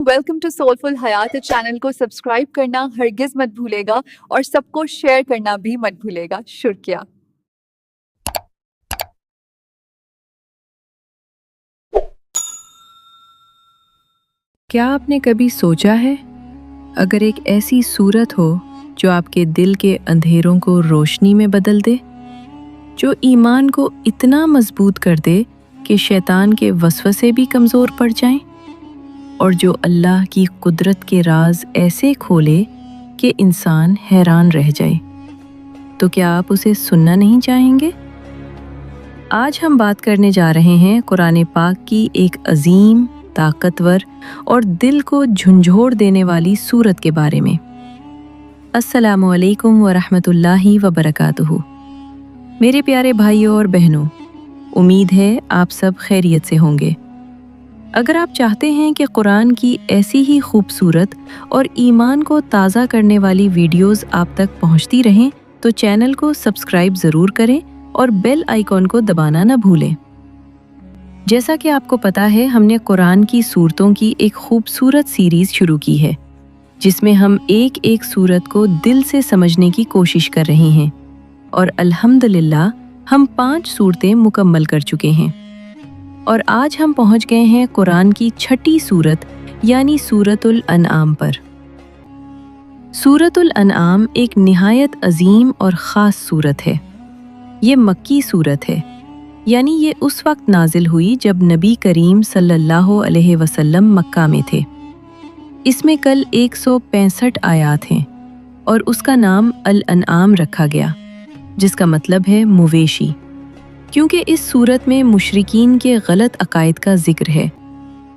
Welcome to soulful Hayat. Channel को subscribe करना हरगिज मत भूलेगा और सबको शेयर करना भी मत भूलेगा। शुक्रिया। क्या आपने कभी सोचा है, अगर एक ऐसी सूरत हो जो आपके दिल के अंधेरों को रोशनी में बदल दे, जो ईमान को इतना मजबूत कर दे कि शैतान के वसवसे भी कमज़ोर पड़ जाएं, और जो अल्लाह की कुदरत के राज ऐसे खोले कि इंसान हैरान रह जाए, तो क्या आप उसे सुनना नहीं चाहेंगे? आज हम बात करने जा रहे हैं कुरान पाक की एक अजीम, ताकतवर और दिल को झंझोड़ देने वाली सूरत के बारे में। अस्सलामु अलैकुम व रहमतुल्लाहि व बरकातुहू। मेरे प्यारे भाइयों और बहनों, उम्मीद है आप सब खैरियत से होंगे। अगर आप चाहते हैं कि कुरान की ऐसी ही खूबसूरत और ईमान को ताज़ा करने वाली वीडियोस आप तक पहुंचती रहें, तो चैनल को सब्सक्राइब ज़रूर करें और बेल आइकॉन को दबाना न भूलें। जैसा कि आपको पता है, हमने कुरान की सूरतों की एक खूबसूरत सीरीज़ शुरू की है, जिसमें हम एक एक सूरत को दिल से समझने की कोशिश कर रहे हैं, और अल्हम्दुलिल्लाह हम 5 सूरतें मुकम्मल कर चुके हैं। और आज हम पहुंच गए हैं कुरान की 6ठी सूरत यानी सूरतुल अनआम पर। सूरतुल अनआम एक निहायत अजीम और ख़ास सूरत है। ये मक्की सूरत है, यानी ये उस वक्त नाजिल हुई जब नबी करीम सल्लल्लाहु अलैहि वसल्लम मक्का में थे। इसमें कल 165 आयात हैं और उसका नाम अल अनआम रखा गया, जिसका मतलब है मवेशी, क्योंकि इस सूरत में मुशरिकीन के गलत अकायद का जिक्र है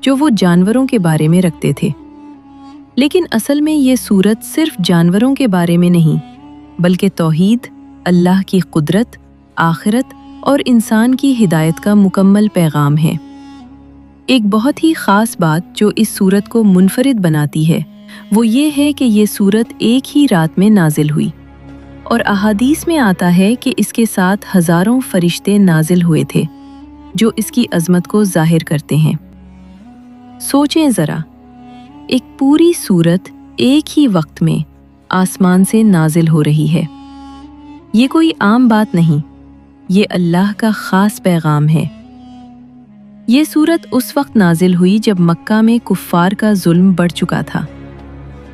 जो वो जानवरों के बारे में रखते थे। लेकिन असल में ये सूरत सिर्फ जानवरों के बारे में नहीं, बल्कि तौहीद, अल्लाह की कुदरत, आखिरत और इंसान की हिदायत का मुकम्मल पैगाम है। एक बहुत ही ख़ास बात जो इस सूरत को मुनफरिद बनाती है, वो ये है कि ये सूरत एक ही रात में नाजिल हुई, और अहादीस में आता है कि इसके साथ हज़ारों फरिश्ते नाजिल हुए थे जो इसकी अज़मत को ज़ाहिर करते हैं। सोचें ज़रा, एक पूरी सूरत एक ही वक्त में आसमान से नाजिल हो रही है। ये कोई आम बात नहीं, ये अल्लाह का ख़ास पैगाम है। ये सूरत उस वक्त नाजिल हुई जब मक्का में कुफ़ार का जुल्म बढ़ चुका था।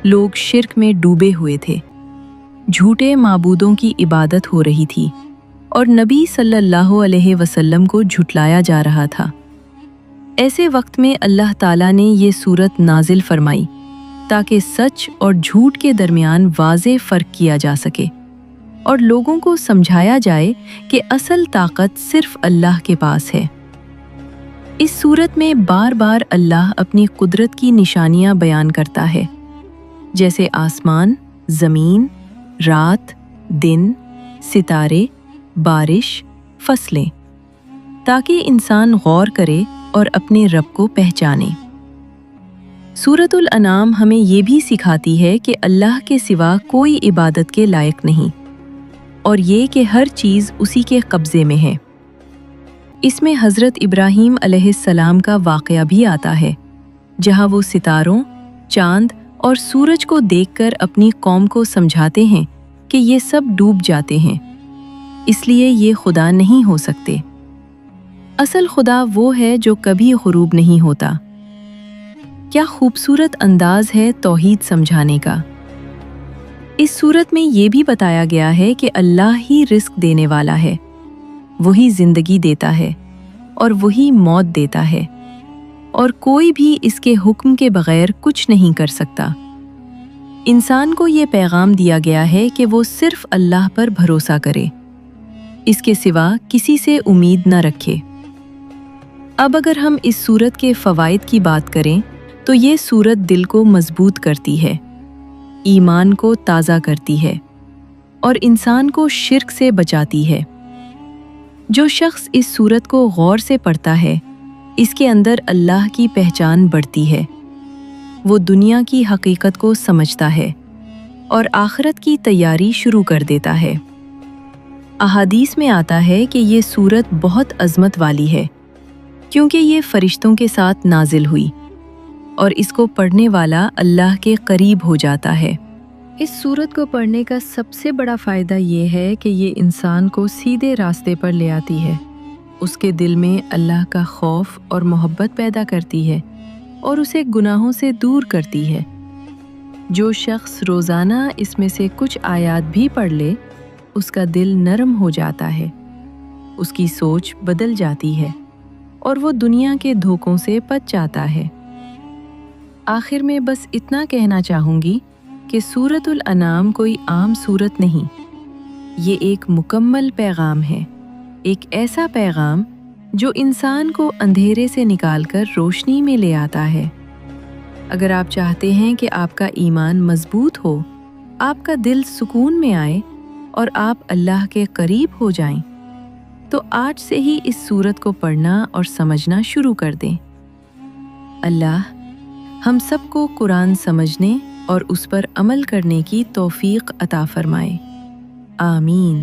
लोग शिर्क में डूबे हुए थे, झूठे माबूदों की इबादत हो रही थी, और नबी सल्लल्लाहु अलैहि वसल्लम को झुटलाया जा रहा था। ऐसे वक्त में अल्लाह ताला ने ये सूरत नाजिल फरमाई ताकि सच और झूठ के दरमियान वाज़े फ़र्क किया जा सके और लोगों को समझाया जाए कि असल ताकत सिर्फ अल्लाह के पास है। इस सूरत में बार बार अल्लाह अपनी कुदरत की निशानियां बयान करता है, जैसे आसमान, ज़मीन, रात, दिन, सितारे, बारिश, फसलें, ताकि इंसान गौर करे और अपने रब को पहचाने। सूरतुल अनाम हमें ये भी सिखाती है कि अल्लाह के सिवा कोई इबादत के लायक नहीं, और ये कि हर चीज़ उसी के कब्ज़े में है। इसमें हज़रत इब्राहीम अलैहिस्सलाम का वाक़या भी आता है, जहाँ वो सितारों, चाँद और सूरज को देखकर अपनी कौम को समझाते हैं कि ये सब डूब जाते हैं, इसलिए ये खुदा नहीं हो सकते। असल खुदा वो है जो कभी गुरूब नहीं होता। क्या खूबसूरत अंदाज है तौहीद समझाने का। इस सूरत में ये भी बताया गया है कि अल्लाह ही रिस्क देने वाला है, वही ज़िंदगी देता है और वही मौत देता है, और कोई भी इसके हुक्म के बगैर कुछ नहीं कर सकता। इंसान को ये पैगाम दिया गया है कि वो सिर्फ अल्लाह पर भरोसा करे, इसके सिवा किसी से उम्मीद न रखे। अब अगर हम इस सूरत के फ़वाइद की बात करें, तो ये सूरत दिल को मजबूत करती है, ईमान को ताज़ा करती है और इंसान को शिर्क से बचाती है। जो शख्स इस सूरत को गौर से पढ़ता है, इसके अंदर अल्लाह की पहचान बढ़ती है। वो दुनिया की हकीकत को समझता है और आखिरत की तैयारी शुरू कर देता है। अहादीस में आता है कि ये सूरत बहुत अज़मत वाली है, क्योंकि ये फरिश्तों के साथ नाजिल हुई اور اس کو پڑھنے والا اللہ کے قریب ہو جاتا ہے۔ اس سورت کو پڑھنے کا سب سے بڑا فائدہ یہ ہے کہ یہ انسان کو سیدھے راستے پر لے آتی ہے، اس کے دل میں اللہ کا خوف اور محبت پیدا کرتی ہے اور اسے گناہوں سے دور کرتی ہے۔ جو شخص روزانہ اس میں سے کچھ آیات بھی پڑھ لے، اس کا دل نرم ہو جاتا ہے، اس کی سوچ بدل جاتی ہے اور وہ دنیا کے دھوکوں سے بچ جاتا ہے۔ آخر میں بس اتنا کہنا چاہوں گی کہ سورۃ الانعام کوئی عام سورت نہیں، یہ ایک مکمل پیغام ہے، ایک ایسا پیغام جو انسان کو اندھیرے سے نکال کر روشنی میں لے آتا ہے۔ اگر آپ چاہتے ہیں کہ آپ کا ایمان مضبوط ہو، آپ کا دل سکون میں آئے اور آپ اللہ کے قریب ہو جائیں، تو آج سے ہی اس سورت کو پڑھنا اور سمجھنا شروع کر دیں۔ اللہ ہم سب کو قرآن سمجھنے اور اس پر عمل کرنے کی توفیق عطا فرمائے۔ آمین۔